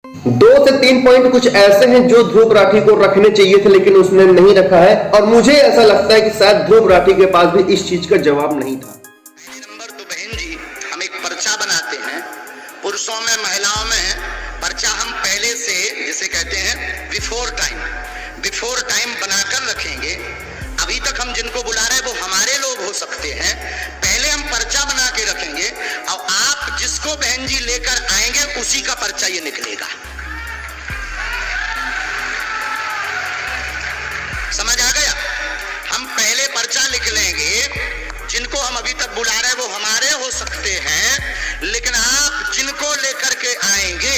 2 से 3 पॉइंट कुछ ऐसे हैं जो ध्रुव राठी को रखने चाहिए थे लेकिन उसने नहीं रखा है और मुझे ऐसा लगता है कि शायद ध्रुव राठी के पास भी इस चीज का जवाब नहीं था। नंबर तो बहन जी, हम एक पर्चा बनाते हैं, पुरुषों में महिलाओं में है पर्चा, हम पहले से जिसे कहते हैं बिफोर टाइम बनाकर रखेंगे। अभी तक हम जिनको बुला रहे हैं वो हमारे लोग हो सकते हैं, पहले हम पर्चा बना के रखेंगे और आप जिसको बहन जी लेकर आएंगे उसी का पर्चा ये निकलेगा। समझ आ गया? हम पहले पर्चा लिख लेंगे, जिनको हम अभी तक बुला रहे हैं वो हमारे हो सकते हैं, लेकिन आप जिनको लेकर के आएंगे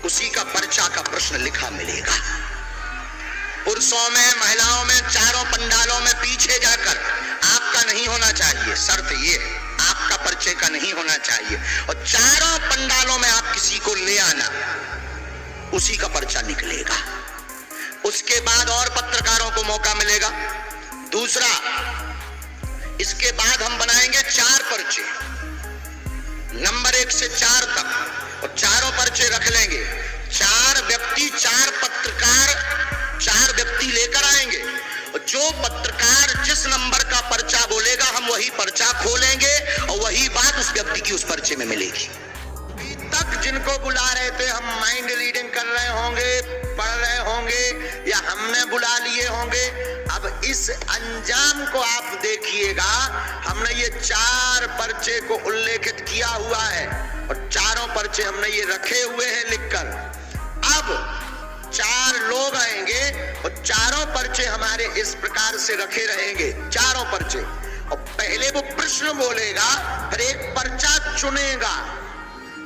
उसी का पर्चा का प्रश्न लिखा मिलेगा। पुरुषों में महिलाओं में चारों पंडालों में पीछे जाकर आपका नहीं होना चाहिए, शर्त ये आपका पर्चे का नहीं होना चाहिए, और चारों पंडालों में आप किसी को ले आना, उसी का पर्चा निकलेगा। उसके बाद और पत्रकारों को मौका मिलेगा। दूसरा, इसके बाद हम बनाएंगे 4 पर्चे, नंबर 1 से 4 तक, और चारों पर्चे रख लेंगे। 4 व्यक्ति 4 पत्रकार 4 व्यक्ति लेकर आएंगे, और जो पत्रकार जिस नंबर का पर्चा बोलेगा हम वही पर्चा खोलेंगे और वही बात उस व्यक्ति की उस पर्चे में मिलेगी। अभी तक जिनको बुला रहे थे हम माइंड रीडिंग कर रहे होंगे, पढ़ रहे होंगे, या हमने बुला लिए होंगे। अब इस अंजाम को आप देखिएगा, हमने ये 4 पर्चे को उल्लेखित किया हुआ है और चारों पर्चे हमने ये रखे हुए हैं लिखकर। अब 4 लोग आएंगे और चारों पर्चे हमारे इस प्रकार से रखे रहेंगे, चारों पर्चे, और पहले वो प्रश्न बोलेगा, फिर एक पर्चा चुनेगा,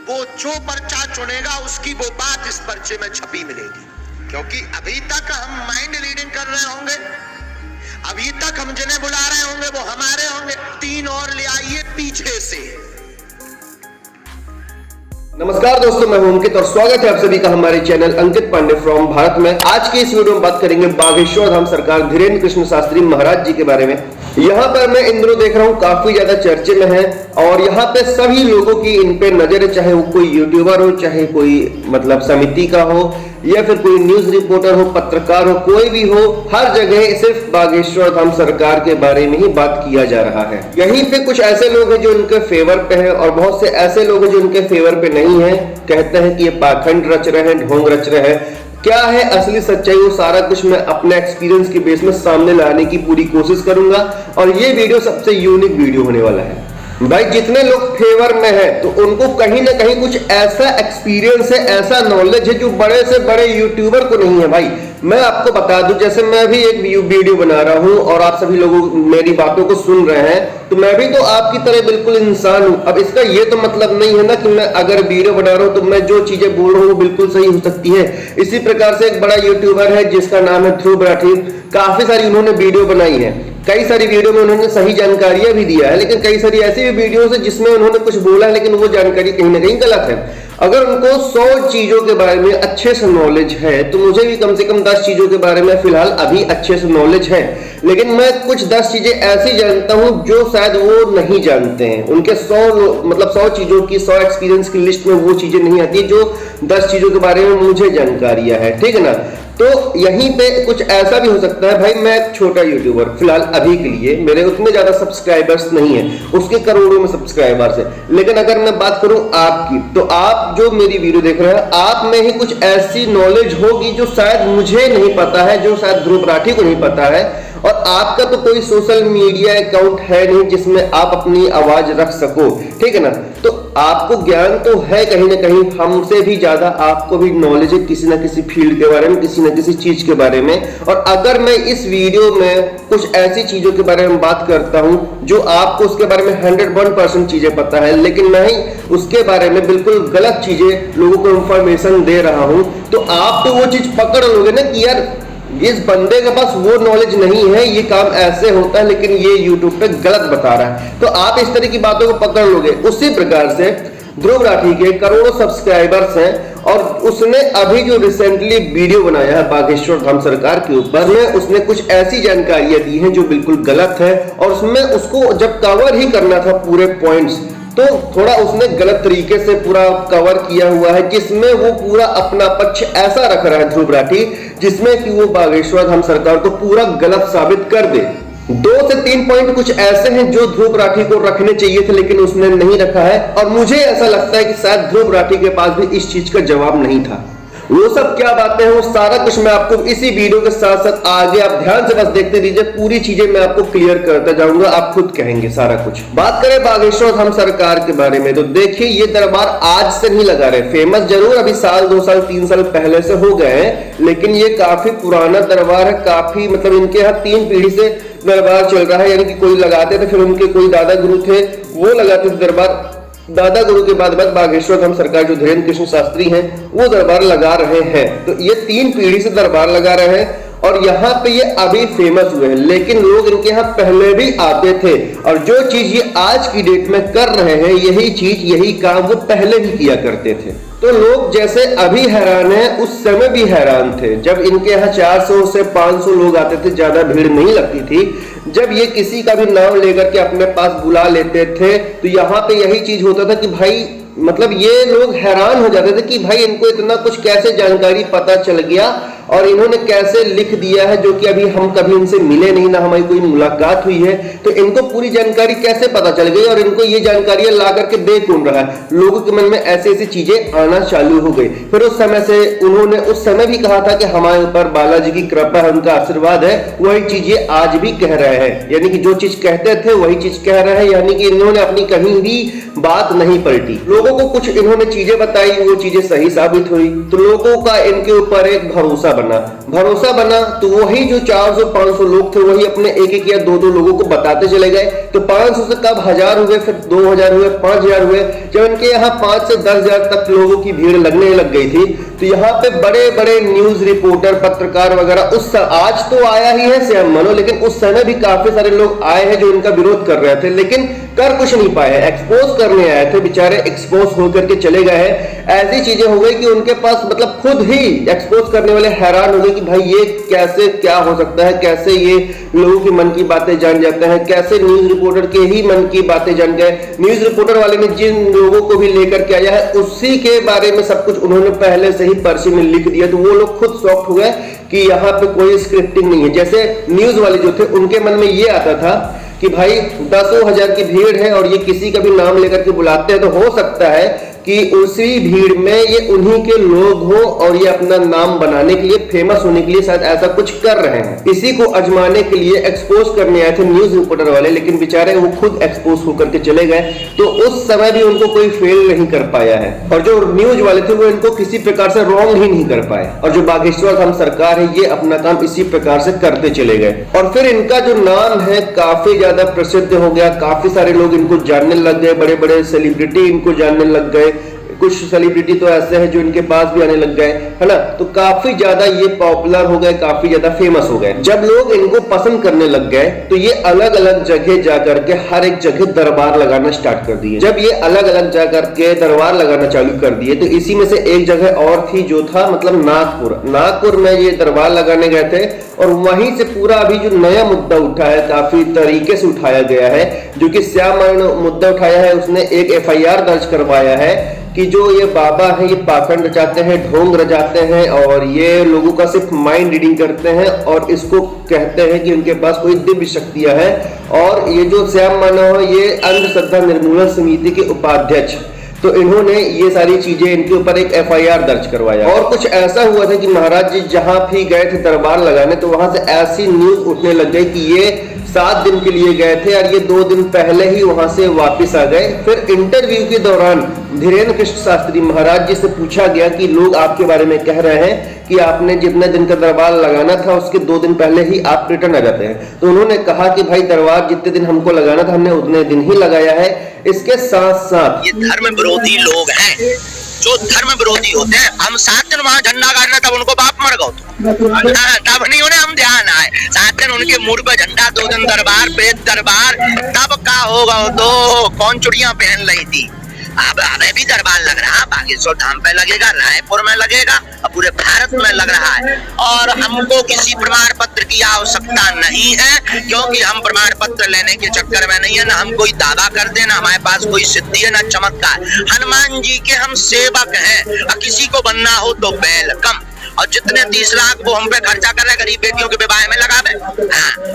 वो जो पर्चा चुनेगा उसकी वो बात इस पर्चे में छपी मिलेगी। क्योंकि अभी तक हम माइंड रीडिंग कर रहे होंगे, अभी तक हम जिन्हें बुला रहे होंगे वो हमारे होंगे। 3 और ले आइए पीछे से। नमस्कार दोस्तों, मैं हूं अंकित और स्वागत है आप सभी का हमारे चैनल अंकित पांडे फ्रॉम भारत में। आज की इस वीडियो में बात करेंगे बागेश्वर धाम सरकार धीरेन्द्र कृष्ण शास्त्री महाराज जी के बारे में। यहाँ पर मैं इन दिनों देख रहा हूँ काफी ज्यादा चर्चे में है और यहाँ पे सभी लोगों की इन पे नजर है, चाहे वो कोई यूट्यूबर हो, चाहे कोई मतलब समिति का हो, या फिर कोई न्यूज रिपोर्टर हो, पत्रकार हो, कोई भी हो, हर जगह सिर्फ बागेश्वर धाम सरकार के बारे में ही बात किया जा रहा है। यहीं पे कुछ ऐसे लोग हैं जो इनके फेवर पे है और बहुत से ऐसे लोग हैं जो इनके फेवर पे नहीं है, कहते हैं कि ये पाखंड रच रहे हैं, ढोंग रच रहे हैं। क्या है असली सच्चाई, वो सारा कुछ मैं अपने एक्सपीरियंस के बेस में सामने लाने की पूरी कोशिश करूंगा और ये वीडियो सबसे यूनिक वीडियो होने वाला है। भाई जितने लोग फेवर में है तो उनको कहीं ना कहीं कुछ ऐसा एक्सपीरियंस है, ऐसा नॉलेज है जो बड़े से बड़े यूट्यूबर को नहीं है। भाई मैं आपको बता दूं, जैसे मैं भी एक वीडियो बना रहा हूं और आप सभी लोग मेरी बातों को सुन रहे हैं, तो मैं भी तो आपकी तरह बिल्कुल इंसान हूं। अब इसका ये तो मतलब नहीं है ना कि मैं अगर वीडियो बना रहा हूं तो मैं जो चीजें बोल रहा हूं वो बिल्कुल सही हो सकती है। इसी प्रकार से एक बड़ा यूट्यूबर है जिसका नाम है ध्रुव राठी, काफी सारी उन्होंने वीडियो बनाई है, कई सारी वीडियो में उन्होंने सही जानकारियां भी दिया है, लेकिन कई सारी ऐसी भी वीडियोस है जिसमें उन्होंने कुछ बोला है लेकिन वो जानकारी कहीं ना कहीं गलत है। अगर उनको 100 चीजों के बारे में अच्छे से नॉलेज है तो मुझे भी कम से कम 10 चीजों के बारे में फिलहाल अभी अच्छे से नॉलेज है, लेकिन मैं कुछ 10 चीजें ऐसी जानता हूं जो शायद वो नहीं जानते हैं। उनके 100 चीजों की 100 एक्सपीरियंस की लिस्ट में वो चीजें नहीं आती जो 10 चीजों के बारे में मुझे जानकारियां है, ठीक है ना। तो यहीं पे कुछ ऐसा भी हो सकता है। भाई मैं एक छोटा यूट्यूबर फिलहाल अभी के लिए, मेरे उतने ज्यादा सब्सक्राइबर्स नहीं है, उसके करोड़ों में सब्सक्राइबर्स है, लेकिन अगर मैं बात करूं आपकी, तो आप जो मेरी वीडियो देख रहे हैं, आप में ही कुछ ऐसी नॉलेज होगी जो शायद मुझे नहीं पता है, जो शायद ध्रुव राठी को नहीं पता है, और आपका तो कोई सोशल मीडिया अकाउंट है नहीं जिसमें आप अपनी आवाज रख सको, ठीक है ना। तो आपको ज्ञान तो है कहीं ना कहीं, हमसे भी ज्यादा आपको भी नॉलेज है किसी ना किसी फील्ड के बारे में, किसी ना किसी चीज के बारे में। और अगर मैं इस वीडियो में कुछ ऐसी चीजों के बारे में बात करता हूं जो आपको उसके बारे में 101% चीजें पता है, लेकिन मैं ही उसके बारे में बिल्कुल गलत चीजें लोगों को इंफॉर्मेशन दे रहा हूं, तो आप तो वो चीज पकड़ लोगे ना कि यार इस बंदे के पास वो नॉलेज नहीं है, ये काम ऐसे होता है, लेकिन ये यूट्यूब पे गलत बता रहा है, तो आप इस तरह की बातों को पकड़ लोगे। उसी प्रकार से ध्रुव राठी के करोड़ों सब्सक्राइबर्स हैं और उसने अभी जो रिसेंटली वीडियो बनाया है बागेश्वर धाम सरकार के ऊपर में, उसने कुछ ऐसी जानकारियां दी हैं जो बिल्कुल गलत है, और उसमें उसको जब कवर ही करना था पूरे पॉइंट्स, तो थोड़ा उसने गलत तरीके से पूरा कवर किया हुआ है, जिसमें वो पूरा अपना पक्ष ऐसा रख रहा है ध्रुव राठी, जिसमें कि वो बागेश्वर धाम सरकार को पूरा गलत साबित कर दे। 2 से 3 पॉइंट कुछ ऐसे हैं जो ध्रुव राठी को रखने चाहिए थे, लेकिन उसने नहीं रखा है। और मुझे ऐसा लगता है कि शायद ध्रुव राठी के पास भी इस चीज का जवाब नहीं था। वो सब क्या बातें हैं, वो सारा कुछ मैं आपको इसी वीडियो के साथ साथ आगे आप ध्यान से बस देखते रहिए, पूरी चीजें मैं आपको क्लियर करता जाऊंगा, आप खुद कहेंगे सारा कुछ। बात करें बागेश्वर धाम सरकार के बारे में, तो देखिए ये दरबार आज से नहीं लगा रहे, फेमस जरूर अभी साल 2 साल 3 साल पहले से हो गए हैं, लेकिन ये काफी पुराना दरबार है, काफी मतलब इनके यहाँ 3 पीढ़ी से दरबार चल रहा है। यानी कि कोई लगाते थे, फिर उनके कोई दादा गुरु थे वो लगाते थे दरबार, दादा गुरु के बाद बागेश्वर धाम सरकार जो धीरेन्द्र कृष्ण शास्त्री हैं वो दरबार लगा रहे हैं। तो ये 3 पीढ़ी से दरबार लगा रहे हैं और यहाँ पे ये अभी फेमस हुए हैं, लेकिन लोग इनके यहाँ पहले भी आते थे। और जो चीज ये आज की डेट में कर रहे हैं, यही चीज यही काम वो पहले भी किया करते थे। तो लोग जैसे अभी हैरान हैं, उस समय भी हैरान थे। जब इनके यहाँ 400 से 500 लोग आते थे, ज्यादा भीड़ नहीं लगती थी। जब ये किसी का भी नाम लेकर के अपने पास बुला लेते थे, तो यहाँ पे यही चीज होता था कि भाई मतलब ये लोग हैरान हो जाते थे कि भाई इनको इतना कुछ कैसे जानकारी पता चल गया और इन्होंने कैसे लिख दिया है, जो कि अभी हम कभी इनसे मिले नहीं, ना हमारी कोई मुलाकात हुई है, तो इनको पूरी जानकारी कैसे पता चल गई और इनको ये जानकारियां ला करके दे कौन रहा है। लोगों के मन में ऐसी ऐसी चीजें आना चालू हो गई। फिर उस समय से उन्होंने उस समय भी कहा था कि हमारे ऊपर बालाजी की कृपा है, उनका आशीर्वाद है, वही चीज ये आज भी कह रहे हैं। यानी कि जो चीज कहते थे वही चीज कह रहे हैं, यानी कि इन्होंने अपनी कहीं भी बात नहीं पलटी। लोगों को कुछ इन्होंने चीजें बताई, वो चीजें सही साबित हुई, तो लोगों का इनके ऊपर एक भरोसा बना। तो वही जो 400-500 लोग थे, वही अपने एक या 2-2 लोगों को बताते चले गए। तो 500 से कब 1000 हुए, फिर 2000 हुए, 5000 हुए। जब इनके यहाँ 5 से 10,000 तक लोगों की भीड़ लगने लग गई थी, तो यहाँ पे बड़े बड़े न्यूज रिपोर्टर, पत्रकार वगैरह आज तो आया ही है श्याम मानो, लेकिन उस समय भी काफी सारे लोग आए हैं जो इनका विरोध कर रहे थे, लेकिन कर कुछ नहीं पाए। एक्सपोज करने आए थे, बेचारे एक्सपोज होकर के चले गए हैं। ऐसी चीजें हो गई कि उनके पास मतलब खुद ही एक्सपोज करने वाले हैरान हो गए कि भाई ये कैसे क्या हो सकता है, कैसे ये लोगों के मन की बातें जान जाते हैं, कैसे न्यूज रिपोर्टर के ही मन की बातें जान गए। न्यूज रिपोर्टर वाले ने जिन लोगों को भी लेकर के आया है, उसी के बारे में सब कुछ उन्होंने पहले से ही पर्ची में लिख दिया। तो वो लोग खुद शॉक्ड हो गए कि यहाँ पे कोई स्क्रिप्टिंग नहीं है। जैसे न्यूज वाले जो थे, उनके मन में ये आता था कि भाई 10,000 की भीड़ है और ये किसी का भी नाम लेकर के बुलाते हैं, तो हो सकता है कि उसी भीड़ में ये उन्हीं के लोग हो और ये अपना नाम बनाने के लिए, फेमस होने के लिए शायद ऐसा कुछ कर रहे हैं। इसी को आजमाने के लिए एक्सपोज करने आए थे न्यूज रिपोर्टर वाले, लेकिन बेचारे वो खुद एक्सपोज होकर के चले गए। तो उस समय भी उनको कोई फेल नहीं कर पाया है, और जो न्यूज वाले थे वो इनको किसी प्रकार से रॉन्ग ही नहीं कर पाए। और जो बागेश्वर धाम सरकार है, ये अपना काम इसी प्रकार से करते चले गए। और फिर इनका जो नाम है काफी ज्यादा प्रसिद्ध हो गया, काफी सारे लोग इनको जानने लग गए, बड़े बड़े सेलिब्रिटी इनको जानने लग गए। कुछ सेलिब्रिटी तो ऐसे हैं जो इनके पास भी आने लग गए, है ना। तो काफी ज्यादा ये पॉपुलर हो गए, काफी ज्यादा फेमस हो गए। जब लोग इनको पसंद करने लग गए, तो ये अलग अलग जगह जाकर के हर एक जगह दरबार लगाना स्टार्ट कर दिए। जब ये अलग अलग जाकर के दरबार लगाना चालू कर दिए, तो इसी में से एक जगह और थी जो था मतलब नागपुर में ये दरबार लगाने गए थे। और वहीं से पूरा अभी जो नया मुद्दा उठा है, काफी तरीके से उठाया गया है, जो कि श्याम मानो मुद्दा उठाया है, उसने एक FIR दर्ज करवाया है कि जो ये बाबा है, ये पाखंड रचाते हैं, ढोंग रचाते हैं, और ये लोगों का सिर्फ माइंड रीडिंग करते हैं, और इसको कहते हैं कि उनके पास कोई दिव्य शक्तियां हैं। और ये जो श्याम मानव है, ये अंधश्रद्धा निर्मूलन समिति के उपाध्यक्ष, तो इन्होंने ये सारी चीजें इनके ऊपर एक FIR दर्ज करवाया। और कुछ ऐसा हुआ था कि महाराज जी जहां भी गए थे दरबार लगाने, तो वहां से ऐसी न्यूज उठने लग गई कि ये 7 दिन के लिए गए थे और ये 2 दिन पहले ही वहां से वापस आ गए। फिर इंटरव्यू के दौरान धीरेन्द्र कृष्ण शास्त्री महाराज जी से पूछा गया कि लोग आपके बारे में कह रहे हैं कि आपने जितने दिन का दरबार लगाना था उसके 2 दिन पहले ही आप रिटर्न आ जाते हैं। तो उन्होंने कहा कि भाई दरबार जितने दिन हमको लगाना था हमने उतने दिन ही लगाया है। इसके साथ साथ ये धर्म विरोधी लोग हैं, जो धर्म विरोधी होते हैं। हम 7 दिन वहाँ झंडा गाड़ना, तब उनको बाप मर गो, तब नहीं उन्हें हम ध्यान आए। 7 दिन उनके मुड़ पे झंडा, 2 दिन दरबार पे दरबार, तब का होगा। तो कौन चुड़िया पहन रही थी, अब हमें भी दरबार लग रहा है, बागेश्वर धाम पे लगेगा, रायपुर में लगेगा और पूरे भारत में लग रहा है। और हमको किसी प्रमाण पत्र की आवश्यकता नहीं है, क्योंकि हम प्रमाण पत्र लेने के चक्कर में नहीं है, ना हम कोई दावा करते हैं, ना हमारे पास कोई सिद्धि है, ना चमत्कार। हनुमान जी के हम सेवक हैं, और किसी को बनना हो तो वेलकम। और जितने 30 लाख वो हम पे खर्चा कर रहे हैं गरीब बेटियों के विवाह में लगावे,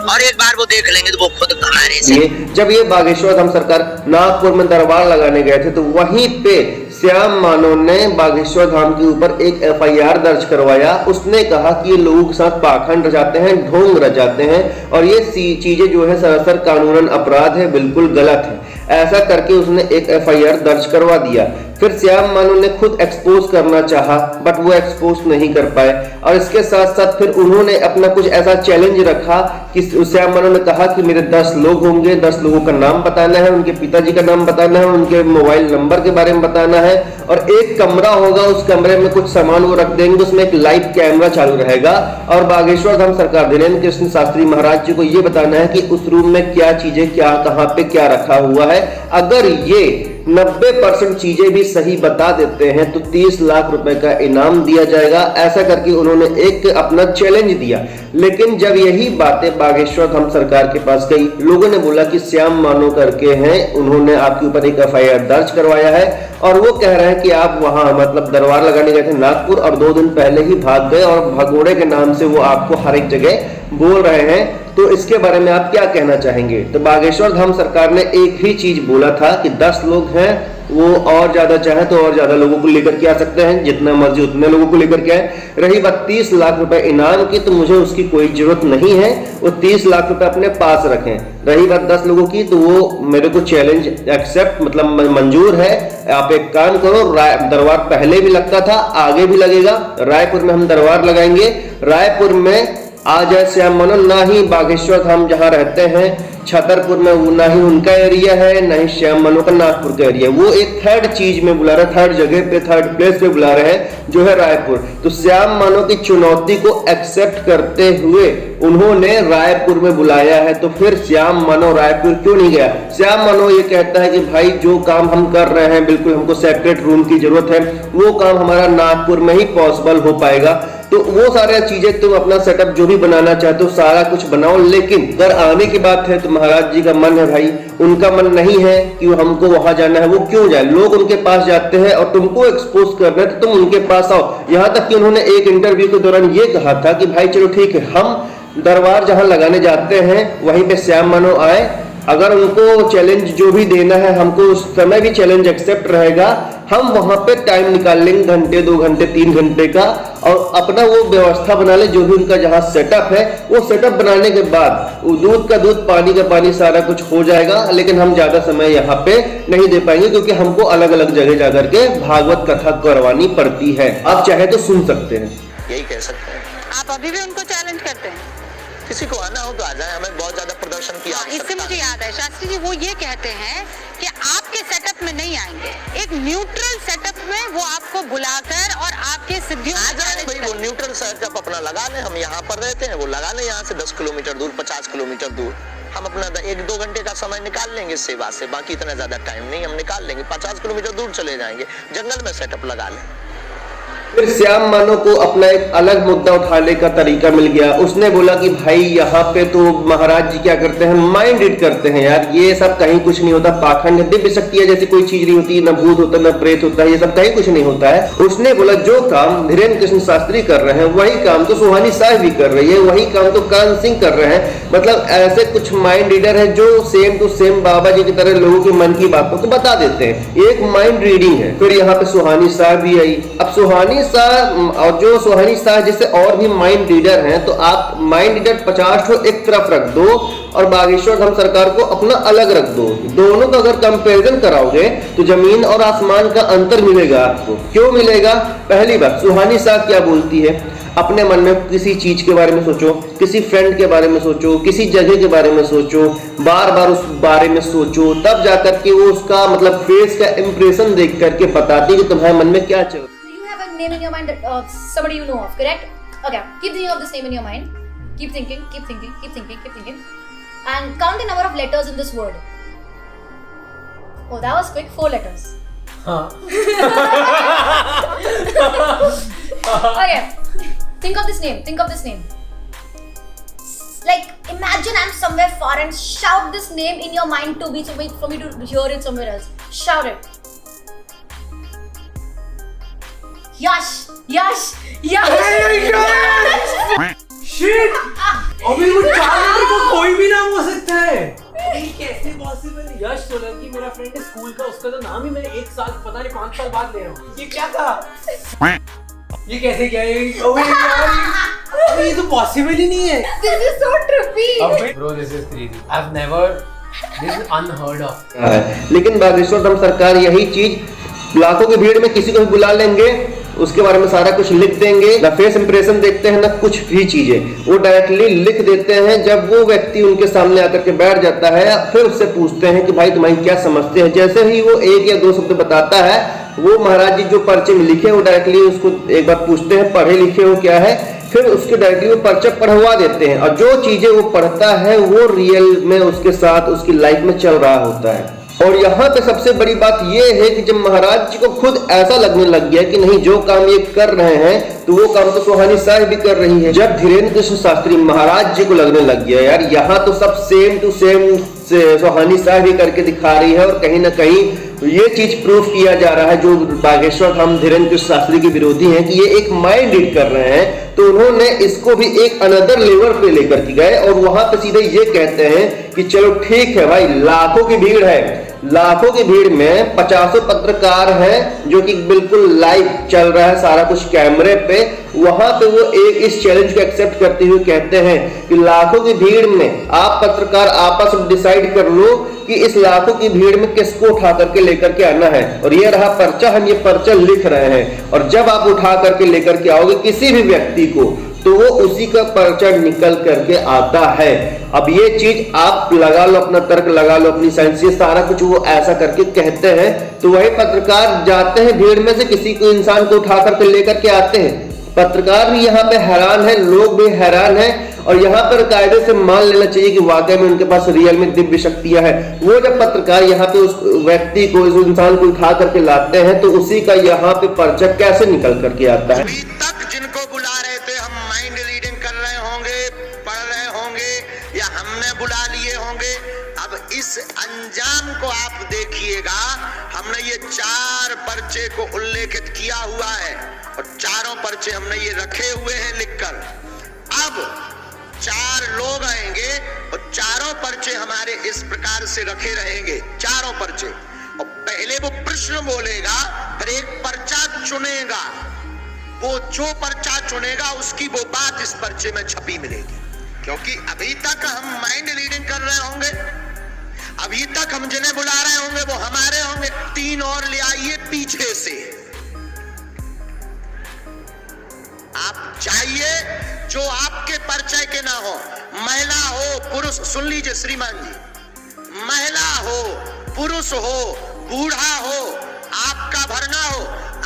और एक बार वो देख लेंगे तो वो खुद हमारे से। जब ये बागेश्वर धाम सरकार नागपुर में दरबार लगाने गए थे तो वहीं पे श्याम मानो ने बागेश्वर धाम के ऊपर एक FIR दर्ज करवाया। उसने कहा कि ये लोगों के साथ पाखंड रचाते हैं, ढोंग रचाते हैं और ये चीजें जो है सरासर कानूनन अपराध है, बिल्कुल गलत है। ऐसा करके उसने एक FIR दर्ज करवा दिया। फिर श्याम मानो ने खुद एक्सपोज करना चाहा बट वो एक्सपोज नहीं कर पाए। और इसके साथ साथ फिर उन्होंने अपना कुछ ऐसा चैलेंज रखा कि श्याम मानो ने कहा कि मेरे 10 लोग होंगे, 10 लोगों का नाम बताना है, उनके पिताजी का नाम बताना है, उनके मोबाइल नंबर के बारे में बताना है, और एक कमरा होगा, उस कमरे में कुछ सामान वो रख देंगे, उसमें एक लाइव कैमरा चालू रहेगा और बागेश्वर धाम सरकार धीरेन्द्र कृष्ण शास्त्री महाराज जी को ये बताना है कि उस रूम में क्या चीजें, क्या कहां पे क्या रखा हुआ है। अगर ये 90% चीजें भी सही बता देते हैं तो 30 लाख रुपए का इनाम दिया जाएगा। ऐसा करके उन्होंने एक अपना चैलेंज दिया। लेकिन जब यही बातें बागेश्वर धाम सरकार के पास गई, लोगों ने बोला कि श्याम मानो करके हैं, उन्होंने आपके ऊपर एक FIR दर्ज करवाया है और वो कह रहे हैं कि आप वहां मतलब दरबार लगाने गए थे नागपुर और 2 दिन पहले ही भाग गए और भगोड़े के नाम से वो आपको हर एक जगह बोल रहे हैं। तो इसके बारे में आप क्या कहना चाहेंगे? तो बागेश्वर धाम सरकार ने एक ही चीज बोला था कि 10 लोग हैं, वो और ज्यादा चाहे तो और ज्यादा लोगों को लेकर के आ सकते हैं, जितना मर्जी उतने लोगों को लेकर के आए। रही बात 30 लाख रुपए इनाम की, तो मुझे उसकी कोई जरूरत नहीं है, वो 30 लाख रुपए अपने पास रखें। रही बात 10 लोगों की, तो वो मेरे को चैलेंज एक्सेप्ट मतलब मंजूर है। आप एक काम करो, दरबार पहले भी लगता था, आगे भी लगेगा। रायपुर में हम दरबार लगाएंगे, रायपुर में आ जाए श्याम मानो, ना ही बागेश्वर धाम जहां रहते हैं छतरपुर में, वो ना ही उनका एरिया है, ना ही श्याम मानो का नागपुर का एरिया। वो एक थर्ड चीज में बुला रहे, थर्ड जगह पे, थर्ड प्लेस पे बुला रहे हैं जो है रायपुर। तो श्याम मानो की चुनौती को एक्सेप्ट करते हुए उन्होंने रायपुर में बुलाया है। तो फिर श्याम मानो रायपुर क्यों नहीं गया? श्याम मानो ये कहता है कि भाई जो काम हम कर रहे हैं, बिल्कुल हमको सेपरेट रूम की जरूरत है, वो काम हमारा नागपुर में ही पॉसिबल हो पाएगा। तो वो सारी चीजें तुम अपना सेटअप जो भी बनाना चाहते हो सारा कुछ बनाओ, लेकिन अगर आने की बात है तो महाराज जी का मन है भाई, उनका मन नहीं है कि हमको वहां जाना है, वो क्यों जाए? लोग उनके पास जाते हैं और तुमको एक्सपोज कर रहे हैं तो तुम उनके पास आओ। यहाँ तक कि उन्होंने एक इंटरव्यू के दौरान ये कहा था कि भाई चलो ठीक है, हम दरबार जहां लगाने जाते हैं वहीं पे श्याम मानो आए, अगर उनको चैलेंज जो भी देना है हमको उस समय भी चैलेंज एक्सेप्ट रहेगा, हम वहां पे टाइम निकाल लेंगे, घंटे 2 घंटे 3 घंटे का, और अपना वो व्यवस्था बना ले जो भी उनका जहां सेटअप है। वो सेटअप बनाने के बाद दूध का दूध पानी का पानी सारा कुछ हो जाएगा, लेकिन हम ज्यादा समय यहाँ पे नहीं दे पाएंगे क्योंकि हमको अलग अलग जगह जाकर के भागवत कथा करवानी पड़ती है। आप चाहे तो सुन सकते हैं, यही कह सकते हैं। आप अभी भी उनको चैलेंज करते हैं? किसी को आना हो तो आ जाए, हमें बहुत ज्यादा प्रदर्शन की इससे आवश्यकता मुझे याद है शास्त्री जी वो ये कहते हैं कि आपके सेटअप में नहीं आएंगे, एक न्यूट्रल सेटअप में वो आपको बुलाकर और आपके सिद्धियों आ जाए भाई, वो न्यूट्रल सेटअप अपना लगा लें। हम यहाँ पर रहते हैं, वो लगा लें यहाँ से 10 किलोमीटर दूर, 50 किलोमीटर दूर। हम अपना 1-2 घंटे का समय निकाल लेंगे इस सेवा से, बाकी इतना ज्यादा टाइम नहीं हम निकाल लेंगे। 50 किलोमीटर दूर चले जाएंगे, जंगल में सेटअप लगा लें। फिर श्याम मानो को अपना एक अलग मुद्दा उठाने का तरीका मिल गया। उसने बोला कि भाई यहाँ पे तो महाराज जी क्या करते हैं, माइंड रीड करते हैं यार, ये सब कहीं कुछ नहीं होता, पाखंड दिव्य शक्ति है जैसी कोई चीज नहीं होती, न भूत होता न प्रेत होता है, ये सब कहीं कुछ नहीं होता है। उसने बोला जो काम धीरेन्द्र कृष्ण शास्त्री कर रहे हैं वही काम तो सुहानी साहब भी कर रही है, वही काम तो कान सिंह कर रहे हैं। मतलब ऐसे कुछ माइंड रीडर है जो सेम टू सेम बाबा जी की तरह लोगों के मन की बातों को बता देते हैं, एक माइंड रीडिंग है। फिर यहाँ पे सुहानी साहब भी आई। अब सुहानी साहब और जो सुहानी साहब जैसे और भी माइंड रीडर हैं, तो आप माइंड रीडर 50 को एक तरफ रख दो और बागेश्वर धाम सरकार को अपना अलग रख दो। दोनों का अगर कंपैरिजन कराओगे तो जमीन और आसमान का अंतर मिलेगा आपको। क्यों मिलेगा? पहली बात, सुहानी साहब क्या बोलती है, अपने मन में किसी चीज के बारे में सोचो, किसी फ्रेंड के बारे में सोचो, किसी जगह के बारे में सोचो, बार बार उस बारे में सोचो, तब जाकर के वो उसका मतलब फेस का इंप्रेशन देख करके बताती है कि तुम्हारे मन में क्या चल रहा है। Name in your mind that somebody you know of, correct? Okay, keep thinking of this name in your mind. Keep thinking, keep thinking, keep thinking, keep thinking. And count the number of letters in this word. Oh, that was quick. 4 letters. Okay, think of this name. Like, imagine I'm somewhere far and shout this name in your mind for me to hear it somewhere else. Shout it. Yash. Shit! अभी वो 4 letter का कोई भी नाम हो सकता है। ये कैसे पॉसिबल है? यश सोलंकी मेरा फ्रेंड है स्कूल का, उसका तो नाम ही मैं 1 साल पता नहीं 5 साल बाद ले रहा हूँ। ये क्या था? ये कैसे क्या है? अबे ये तो पॉसिबल ही नहीं है। This is so trippy. Bro, this is crazy. I've never, this is unheard of. लेकिन बागेश्वर धाम सरकार यही चीज लाखों की भीड़ में किसी को भी बुला लेंगे, उसके बारे में सारा कुछ लिख देंगे, ना फेस इंप्रेशन देखते हैं ना कुछ भी चीजें, वो डायरेक्टली लिख देते हैं। जब वो व्यक्ति उनके सामने आकर के बैठ जाता है, फिर उससे पूछते हैं कि भाई तुम्हारी क्या समझते हैं। जैसे ही वो 1 या 2 शब्द बताता है, वो महाराज जी जो पर्चे में लिखे वो डायरेक्टली उसको एक बार पूछते हैं पढ़े लिखे हो क्या है, फिर उसके डायरेक्टली वो पर्चा पढ़वा देते हैं। और जो चीजें वो पढ़ता है वो रियल में उसके साथ उसकी लाइफ में चल रहा होता है। और यहाँ पे सबसे बड़ी बात यह है कि जब महाराज जी को खुद ऐसा लगने लग गया कि नहीं जो काम ये कर रहे हैं तो वो काम तो सुहानी साह भी कर रही है। जब धीरेन्द्र कृष्ण शास्त्री महाराज जी को लगने लग गया यार यहाँ तो सब सेम टू सेम सुहानी साह भी करके दिखा रही है, और कहीं ना कहीं ये चीज प्रूफ किया जा रहा है जो बागेश्वर धाम धीरेन्द्र कृष्ण शास्त्री के विरोधी हैं कि ये एक माइंड रीड कर रहे हैं, तो उन्होंने इसको भी एक अनदर लेवल पे लेकर के गए और वहां पे सीधे ये कहते हैं कि चलो ठीक है भाई, लाखों की भीड़ है, लाखों की भीड़ में 50 पत्रकार हैं जो कि बिल्कुल लाइव चल रहा है सारा कुछ कैमरे पे। वहां पे वो एक इस चैलेंज को एक्सेप्ट करते हुए कहते हैं कि लाखों की भीड़ में आप पत्रकार आपस में डिसाइड कर लो कि इस लाखों की भीड़ में किसको उठा करके लेकर के आना है, और ये रहा पर्चा, हम ये पर्चा लिख रहे हैं। और जब आप उठा करके लेकर के आओगे किसी भी व्यक्ति को तो वो उसी का पर्चा निकल करके आता है। अब ये चीज आप लगा लो, अपना तर्क लगा लो, अपनी साइंस, ये सारा कुछ वो ऐसा करके कहते हैं। तो वही पत्रकार जाते हैं भीड़ में से किसी को इंसान को उठा करके लेकर के आते हैं। पत्रकार भी यहाँ पे हैरान है, लोग भी हैरान हैं, और यहाँ पर कायदे से मान लेना चाहिए कि वाकई में उनके पास रियल में दिव्य शक्तियां हैं। वो जब पत्रकार यहाँ पे उस व्यक्ति को, इस इंसान को उठा करके लाते हैं तो उसी का यहाँ पे पर्चा कैसे निकल करके आता है। अभी तक जिनको बुला रहे थे, हम माइंड रीडिंग कर रहे होंगे, पढ़ रहे होंगे या हमने बुला लिए होंगे, अब इस अंजाम को आप देखिएगा। हमने ये 4 पर्चे को उल्लेखित किया हुआ है और चारों पर्चे हमने ये रखे हुए हैं लिखकर। अब 4 लोग आएंगे और चारों पर्चे हमारे इस प्रकार से रखे रहेंगे, चारों पर्चे, और पहले वो प्रश्न बोलेगा, फिर एक पर्चा चुनेगा, वो जो पर्चा चुनेगा उसकी वो बात इस पर्चे में छपी मिलेगी। क्योंकि अभी तक हम माइंड रीडिंग कर रहे होंगे, अभी तक हम जिन्हें बुला रहे होंगे वो हमारे होंगे। 3 और ले आइए पीछे से, आप चाहिए जो आपके परिचय के ना हो, महिला हो पुरुष, सुन लीजिए श्रीमान जी, महिला हो पुरुष हो बूढ़ा हो, आपका भरना हो,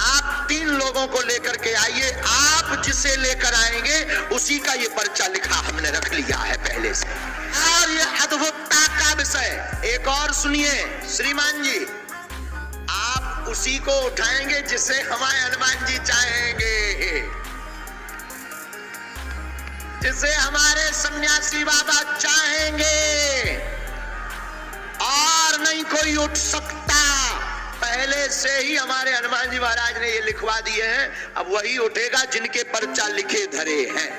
आप 3 लोगों को लेकर के आइए। आप जिसे लेकर आएंगे उसी का ये पर्चा लिखा हमने रख लिया है पहले से। और ये अद्भुतता का विषय एक और सुनिए श्रीमान जी, आप उसी को उठाएंगे जिसे हमारे हनुमान जी चाहेंगे, जिसे हमारे सन्यासी बाबा चाहेंगे, और नहीं कोई उठ सकता। पहले से ही हमारे हनुमान जी महाराज ने ये लिखवा दिए हैं, अब वही उठेगा जिनके पर्चा लिखे धरे हैं।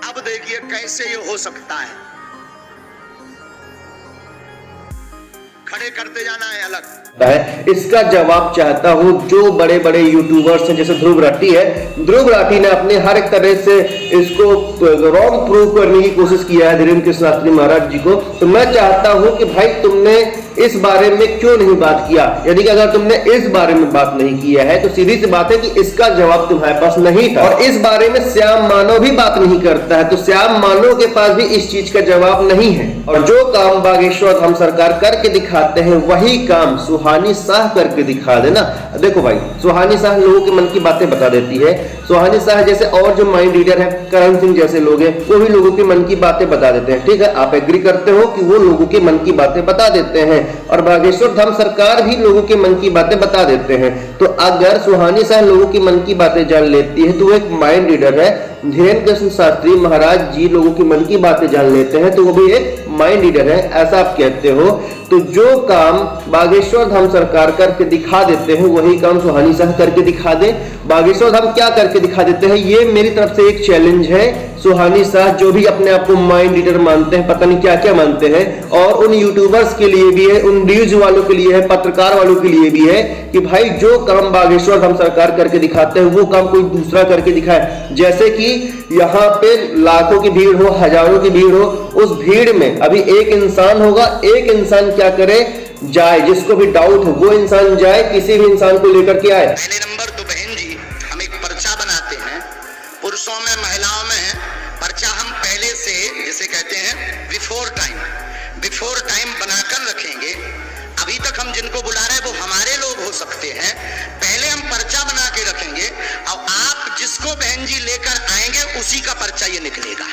अब देखिए कैसे ये हो सकता है, खड़े करते जाना है अलग। इसका जवाब चाहता हूं जो बड़े बड़े यूट्यूबर्स हैं, जैसे ध्रुव राठी है, ध्रुव राठी ने अपने हर एक तरह से इसको रॉन्ग प्रूव करने की कोशिश किया है धीरेन्द्र कृष्ण शास्त्री महाराज जी को। तो मैं चाहता हूं कि भाई तुमने इस बारे में क्यों नहीं बात किया। यदि अगर तुमने इस बारे में बात नहीं किया है तो सीधी सी बात है कि इसका जवाब तुम्हारे पास नहीं था, और इस बारे में श्याम मानव भी बात नहीं करता है, तो श्याम मानव के पास भी इस चीज का जवाब नहीं है। और जो काम बागेश्वर धाम सरकार करके दिखा दिखाते हैं वही काम सुहानी शाह करके दिखा देना। देखो भाई, सुहानी शाह लोगों के मन की बातें बता देती है। सुहानी शाह जैसे और जो माइंड रीडर है, करण सिंह जैसे लोग हैं, वो भी लोगों के मन की बातें बता देते हैं। ठीक है, आप एग्री करते हो कि वो लोगों के मन की बातें बता देते हैं, और बागेश्वर धाम सरकार भी लोगों के मन की बातें बता देते हैं। तो अगर सुहानी शाह लोगों की मन की बातें जान लेती है तो वो एक माइंड रीडर है। धीरेन्द्र कृष्ण शास्त्री महाराज जी लोगों की मन की बातें जान लेते हैं तो वो भी एक माइंड रीडर है, ऐसा आप कहते हो। तो जो काम बागेश्वर धाम सरकार करके दिखा देते हैं वही काम सुहानी शाह करके दिखा दे। बागेश्वर धाम क्या करके दिखा देते हैं, ये मेरी तरफ से एक चैलेंज है। सुहानी शाह जो भी अपने आप को माइंड रीडर मानते हैं, पता नहीं क्या क्या मानते हैं, और उन यूट्यूबर्स के लिए भी है, उन न्यूज वालों के लिए है, पत्रकार वालों के लिए भी है कि भाई जो काम बागेश्वर धाम सरकार करके दिखाते हैं वो काम कोई दूसरा करके दिखाए। जैसे कि यहाँ पे लाखों की भीड़ हो, हजारों की भीड़ हो, उस भीड़ में अभी एक इंसान होगा, एक इंसान क्या करे, जाए, जिसको भी डाउट हो वो इंसान जाए, किसी भी इंसान को लेकर के आए। पहले नंबर तो बहन जी, हम एक पर्चा बनाते हैं, पुरुषों में महिलाओं में है पर्चा, हम पहले से जिसे कहते हैं बिफोर टाइम बनाकर रखेंगे। अभी तक हम जिनको बुला रहे हैं वो हमारे लोग हो सकते हैं, पहले हम पर्चा बना के रखेंगे और आप जिसको बहन जी लेकर आएंगे उसी का पर्चा ये निकलेगा।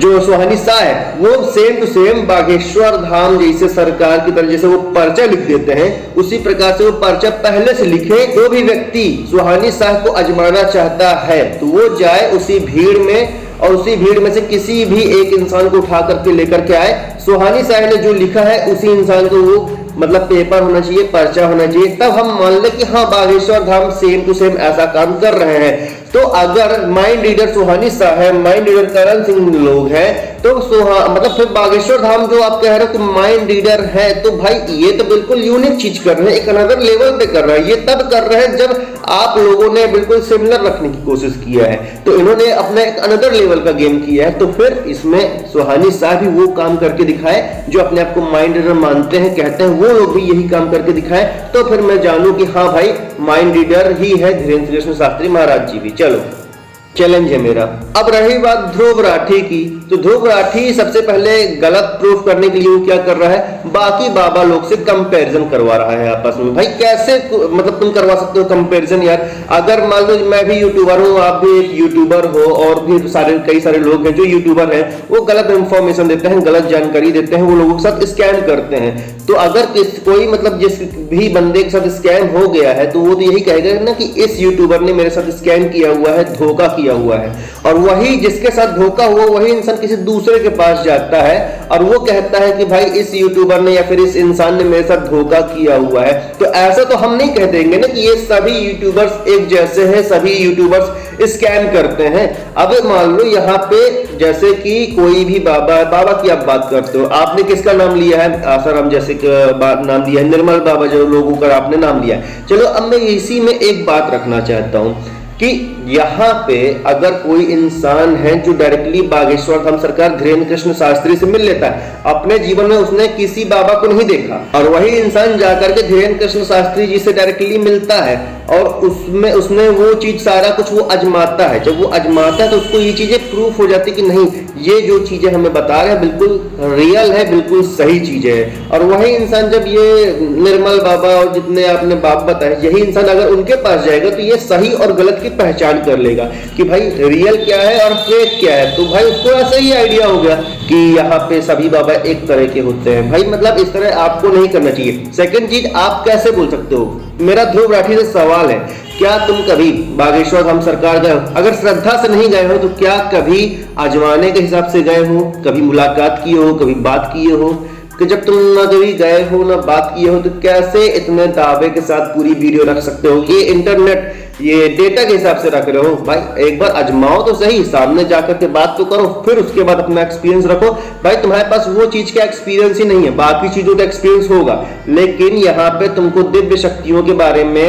जो सुहानी शाह है वो same to same Bageshwar Dham जैसे सरकार की तरह जैसे वो पर्चा लिख देते हैं, उसी प्रकार से वो पर्चा पहले से लिखे। जो भी व्यक्ति सुहानी शाह को आजमाना चाहता है तो वो जाए उसी भीड़ में, और उसी भीड़ में से किसी भी एक इंसान को उठा करके लेकर के आए। सुहानी शाह ने जो लिखा है उसी इंसान को वो मतलब पेपर होना चाहिए, पर्चा होना चाहिए, तब हम मान ले कि हाँ Bageshwar Dham same to same ऐसा काम कर रहे हैं। तो अगर माइंड रीडर सुहानी शाह है, माइंड रीडर करण सिंह लोग हैं, तो मतलब फिर बागेश्वर धाम जो आप कह रहे हो कि माइंड रीडर है, तो भाई ये तो बिल्कुल यूनिक चीज कर रहे हैं, एक अनदर लेवल पे कर रहे हैं। ये तब कर रहे हैं जब आप लोगों ने बिल्कुल सिमिलर रखने की कोशिश किया है, तो इन्होंने अपना एक अनदर लेवल का गेम किया है। तो फिर इसमें सुहानी शाह भी वो काम करके दिखाए जो अपने आप को माइंड रीडर मानते हैं, कहते हैं, वो लोग भी यही काम करके दिखाए। तो फिर मैं जानूं कि हाँ भाई माइंड रीडर ही है धीरेन्द्र कृष्ण शास्त्री महाराज जी भी। चलो, चैलेंज है मेरा। अब रही बात ध्रुव राठी की, तो ध्रुव राठी सबसे पहले गलत प्रूफ करने के लिए वो क्या कर रहा है, बाकी बाबा लोग से कंपैरिजन करवा रहा है आपस में। भाई कैसे मतलब तुम करवा सकते हो कंपैरिजन यार? अगर मान लो मैं भी यूट्यूबर हूँ, आप भी एक यूट्यूबर हो, और भी कई सारे लोग हैं जो यूट्यूबर हैं, वो गलत इंफॉर्मेशन देते हैं, गलत जानकारी देते हैं, वो लोगों के साथ स्कैम करते हैं। तो अगर कोई मतलब जिस भी बंदे के साथ स्कैम हो गया है तो वो तो यही कहेगा ना कि इस यूट्यूबर ने मेरे साथ स्कैम किया हुआ है, धोखा किया हुआ है। और वही जिसके साथ धोखा हुआ वही इंसान किसी दूसरे के पास जाता है और वो कहता है कि भाई इस यूट्यूबर ने या फिर इस इंसान ने मेरे साथ धोखा किया हुआ है। तो ऐसा तो हम नहीं कह देंगे ना कि ये सभी यूट्यूबर्स एक जैसे हैं, सभी यूट्यूबर्स स्कैम करते हैं। अब मान लो यहाँ पे जैसे कि कोई भी बाबा की आप बात करते हो, आपने किसका नाम लिया है, आसाराम जैसे नाम लिया है, निर्मल बाबा जो लोगों का आपने नाम लिया है। चलो अब मैं इसी में एक बात रखना चाहता हूं कि यहाँ पे अगर कोई इंसान है जो डायरेक्टली बागेश्वर धाम सरकार धीरेन्द्र कृष्ण शास्त्री से मिल लेता है, अपने जीवन में उसने किसी बाबा को नहीं देखा, और वही इंसान जाकर के धीरेन्द्र कृष्ण शास्त्री जी से डायरेक्टली मिलता है और उसने वो चीज सारा कुछ वो अजमाता है। जब वो अजमाता है तो उसको ये चीजें प्रूफ हो जाती कि नहीं, ये जो चीजें हमें बता रहे हैं बिल्कुल रियल है, बिल्कुल सही चीजें है। और वही इंसान जब ये निर्मल बाबा और जितने आपने बाप बताए, यही इंसान अगर उनके पास जाएगा तो ये सही और गलत की पहचान कर लेगा कि भाई रियल क्या है और फेक क्या है। तो भाई उसको ऐसा ही आइडिया हो गया कि यहाँ पे सभी बाबा एक तरह के होते हैं। भाई मतलब इस तरह आपको नहीं करना चाहिए। सेकंड चीज, आप कैसे बोल सकते हो, मेरा ध्रुव राठी से सवाल है, क्या तुम कभी बागेश्वर धाम सरकार गए हो? अगर श्रद्धा से नहीं गए हो तो क्या कभी आजमाने के हिसाब से गए हो, कभी मुलाकात किए हो, कभी बात किए हो? कि जब तुम ना कभी गए हो ना बात किए हो तो कैसे इतने दावे के साथ पूरी वीडियो रख सकते हो? ये इंटरनेट ये डेटा के हिसाब से रख रहे हो। भाई एक बार आजमाओ तो सही, सामने जाकर के बात तो करो, फिर उसके बाद अपना एक्सपीरियंस रखो। भाई तुम्हारे पास वो चीज का एक्सपीरियंस ही नहीं है, बाकी चीजों का एक्सपीरियंस होगा, लेकिन यहाँ पे तुमको दिव्य शक्तियों के बारे में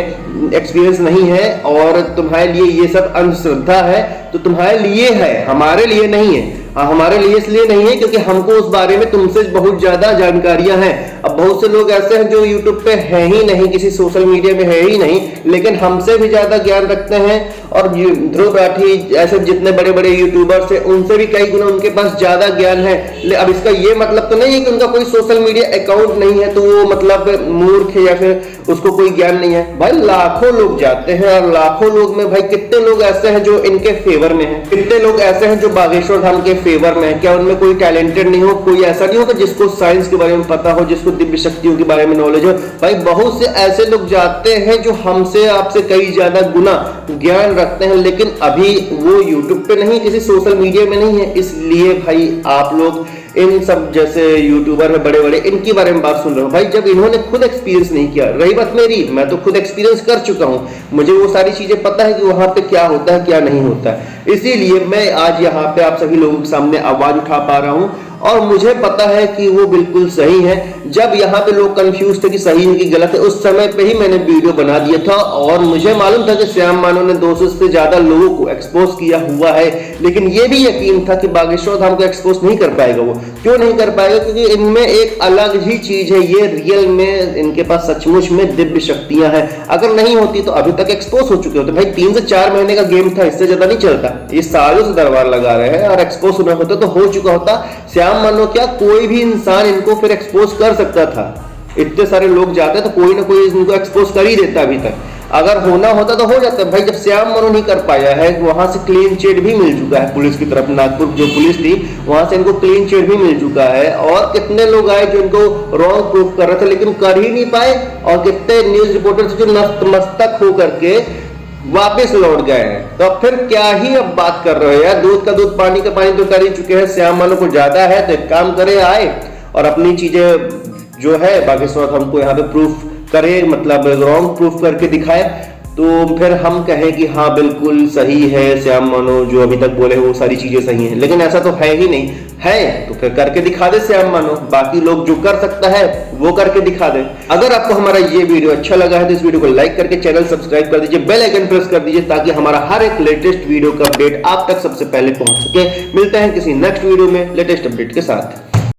एक्सपीरियंस नहीं है और तुम्हारे लिए ये सब अंधश्रद्धा है। तो तुम्हारे लिए है, हमारे लिए नहीं है। हमारे लिए इसलिए नहीं है क्योंकि हमको उस बारे में तुमसे बहुत ज्यादा जानकारियां हैं। अब बहुत से लोग ऐसे हैं जो यूट्यूब पे है ही नहीं, किसी सोशल मीडिया में है ही नहीं, लेकिन हमसे भी ज्यादा ज्ञान रखते हैं। और ध्रुव राठी ऐसे जितने बड़े बड़े यूट्यूबर्स हैं उनसे भी कई गुना उनके पास ज्यादा ज्ञान है। अब इसका ये मतलब तो नहीं है कि उनका कोई सोशल मीडिया अकाउंट नहीं है तो वो मतलब मूर्ख है या फिर उसको कोई ज्ञान नहीं है। भाई लाखों लोग जाते हैं और लाखों लोग में भाई कितने लोग ऐसे हैं जो इनके फेवर में हैं, कितने लोग ऐसे हैं जो बागेश्वर धाम के फेवर में हैं। क्या उनमें कोई टैलेंटेड नहीं हो, कोई ऐसा नहीं हो कि जिसको साइंस के बारे में पता हो, जिसको दिव्य शक्तियों के बारे में नॉलेज हो। भाई बहुत से ऐसे लोग जाते हैं जो हमसे आपसे कई ज्यादा गुना ज्ञान रखते हैं, लेकिन अभी वो यूट्यूब पे नहीं, किसी सोशल मीडिया में नहीं है। इसलिए भाई आप लोग इन सब जैसे यूट्यूबर है बड़े बड़े, इनके बारे में बात सुन रहे हो। भाई जब इन्होंने खुद एक्सपीरियंस नहीं किया, रही बात मेरी, मैं तो खुद एक्सपीरियंस कर चुका हूं, मुझे वो सारी चीजें पता है कि वहां पे क्या होता है क्या नहीं होता है। इसीलिए मैं आज यहाँ पे आप सभी लोगों के सामने आवाज उठा पा रहा हूं और मुझे पता है कि वो बिल्कुल सही है। जब यहाँ पे लोग कंफ्यूज थे कि सही है कि गलत है, उस समय पे ही मैंने वीडियो बना दिया था और मुझे मालूम था कि श्याम मानव ने 200 से ज्यादा लोगों को एक्सपोज किया हुआ है, लेकिन ये भी यकीन था कि बागेश्वर धाम को एक्सपोज नहीं कर पाएगा। वो क्यों नहीं कर पाएगा? क्योंकि इनमें एक अलग ही चीज है, ये रियल में इनके पास सचमुच में दिव्य शक्तियां हैं। अगर नहीं होती तो अभी तक एक्सपोज हो चुके होते। भाई 3 से 4 महीने का गेम था, इससे ज्यादा नहीं चलता। ये सालों से दरबार लगा रहे हैं और एक्सपोज होना होता तो हो चुका होता। श्याम मानो क्या कोई भी इंसान इनको फिर एक्सपोज कर सकता था। इतने सारे लोग जाते तो कोई ना कोई इनको एक्सपोज कर ही देता। अभी तक अगर होना होता तो हो जाता। भाई जब श्याम मानो नहीं कर पाया है, वहां से क्लीन चिट भी मिल चुका है पुलिस की तरफ। नागपुर जो पुलिस थी वहां से इनको क्लीन चिट भी मिल चुका है। और कितने लोग आए जो इनको रॉन्ग प्रूफ कर रहे थे लेकिन कर ही नहीं पाए, और कितने न्यूज रिपोर्टर जो नतमस्तक होकर के वापस लौट गए हैं। तो अब फिर क्या ही अब बात कर रहे हो यार? दूध का दूध पानी का पानी तो कर ही चुके हैं। श्याम मानो को ज्यादा है तो एक काम करे, आए और अपनी चीजें जो है बागेश्वर हमको यहाँ पे प्रूफ करे, मतलब रॉन्ग प्रूफ करके दिखाए, तो फिर हम कहें कि हाँ बिल्कुल सही है, श्याम मानो जो अभी तक बोले वो सारी चीजें सही हैं। लेकिन ऐसा तो है ही नहीं है, तो फिर करके दिखा दे श्याम मानो। बाकी लोग जो कर सकता है वो करके दिखा दे। अगर आपको हमारा ये वीडियो अच्छा लगा है तो इस वीडियो को लाइक करके चैनल सब्सक्राइब कर दीजिए, बेल आइकन प्रेस कर दीजिए ताकि हमारा हर एक लेटेस्ट वीडियो का अपडेट आप तक सबसे पहले पहुंच सके। मिलते हैं किसी नेक्स्ट वीडियो में लेटेस्ट अपडेट के साथ।